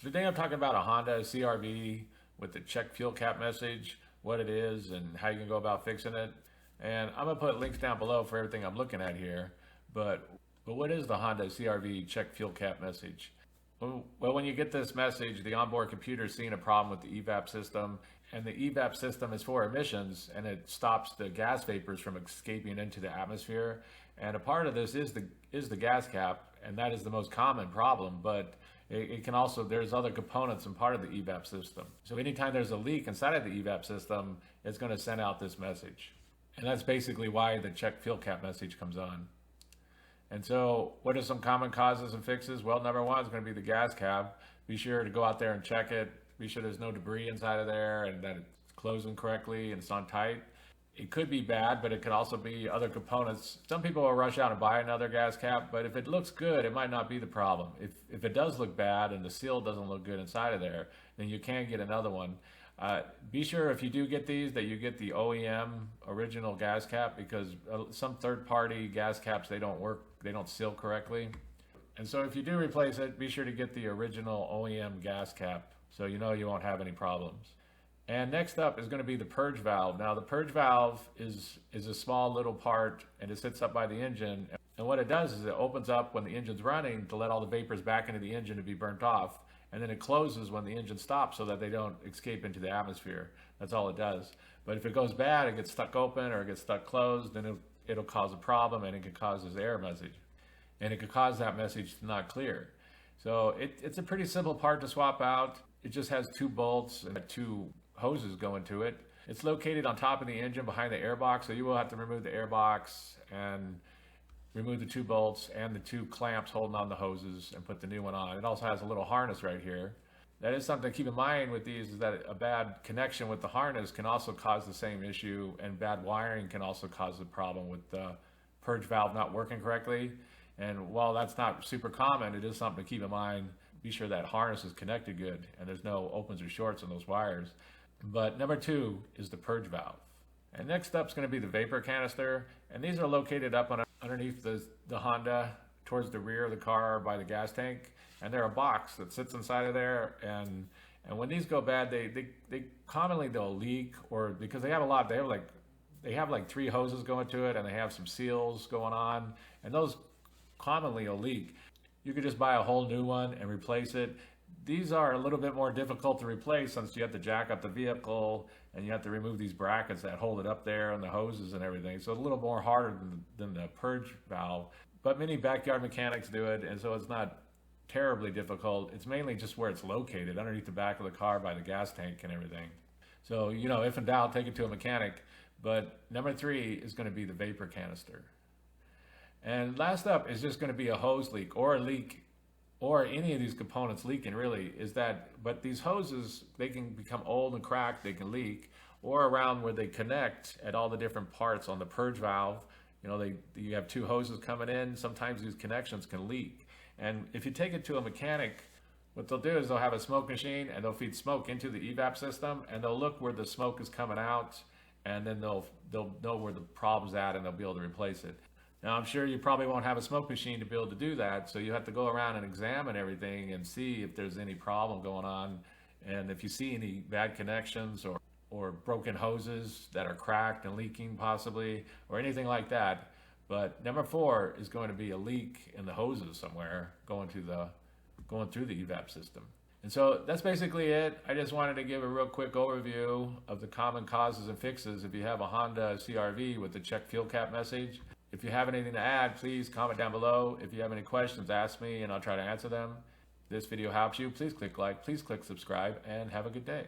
So today I'm talking about a Honda CRV with the check fuel cap message, what it is and how you can go about fixing it. And I'm gonna put links down below for everything I'm looking at here. But what is the Honda CRV check fuel cap message? Well, when you get this message, the onboard computer is seeing a problem with the evap system, and the evap system is for emissions, and it stops the gas vapors from escaping into the atmosphere. And a part of this is the gas cap, and that is the most common problem. But it can also, there's other components and part of the evap system. So anytime there's a leak inside of the evap system, it's going to send out this message. And that's basically why the check fuel cap message comes on. And so what are some common causes and fixes? Well, number one is going to be the gas cap. Be sure to go out there and check it. Be sure there's no debris inside of there and that it's closing correctly and it's on tight. It could be bad, but it could also be other components. Some people will rush out and buy another gas cap, but if it looks good, it might not be the problem. If it does look bad and the seal doesn't look good inside of there, then you can get another one. Be sure if you do get these that you get the OEM original gas cap, because some third-party gas caps, they don't work, they don't seal correctly. And so if you do replace it, be sure to get the original OEM gas cap so you know you won't have any problems. And next up is going to be the purge valve. Now the purge valve is a small little part, and it sits up by the engine. And what it does is it opens up when the engine's running to let all the vapors back into the engine to be burnt off. And then it closes when the engine stops so that they don't escape into the atmosphere. That's all it does. But if it goes bad, it gets stuck open or it gets stuck closed, then it'll cause a problem, and it can cause this error message. And it could cause that message to not clear. So it's a pretty simple part to swap out. It just has 2 bolts and 2 hoses going to it. It's located on top of the engine behind the airbox, so you will have to remove the airbox and remove the 2 bolts and the 2 clamps holding on the hoses and put the new one on. It also has a little harness right here. That is something to keep in mind with these, is that a bad connection with the harness can also cause the same issue, and bad wiring can also cause a problem with the purge valve not working correctly. And while that's not super common, it is something to keep in mind. Be sure that harness is connected good and there's no opens or shorts in those wires. But number 2 is the purge valve. And next up is going to be the vapor canister. And these are located up underneath the Honda towards the rear of the car by the gas tank. And they're a box that sits inside of there. And when these go bad, they commonly they'll leak, or because they have a lot, they have like 3 hoses going to it, and they have some seals going on, and those commonly will leak. You could just buy a whole new one and replace it. These are a little bit more difficult to replace, since you have to jack up the vehicle and you have to remove these brackets that hold it up there and the hoses and everything. So it's a little more harder than the purge valve, but many backyard mechanics do it, and so it's not terribly difficult. It's mainly just where it's located, underneath the back of the car by the gas tank and everything. So, you know, if in doubt, take it to a mechanic. But number 3 is going to be the vapor canister. And last up is just going to be a hose leak, or a leak, or any of these components leaking, really, but these hoses, they can become old and cracked, they can leak, or around where they connect at all the different parts on the purge valve. You know, you have 2 hoses coming in, sometimes these connections can leak. And if you take it to a mechanic, what they'll do is they'll have a smoke machine, and they'll feed smoke into the evap system, and they'll look where the smoke is coming out, and then they'll know where the problem's at, and they'll be able to replace it. Now, I'm sure you probably won't have a smoke machine to be able to do that, so you have to go around and examine everything and see if there's any problem going on, and if you see any bad connections or broken hoses that are cracked and leaking possibly, or anything like that. But number 4 is going to be a leak in the hoses somewhere going through the evap system. And so that's basically it. I just wanted to give a real quick overview of the common causes and fixes if you have a Honda CRV with the check fuel cap message. If you have anything to add, please comment down below. If you have any questions, ask me and I'll try to answer them. If this video helps you, please click like, please click subscribe, and have a good day.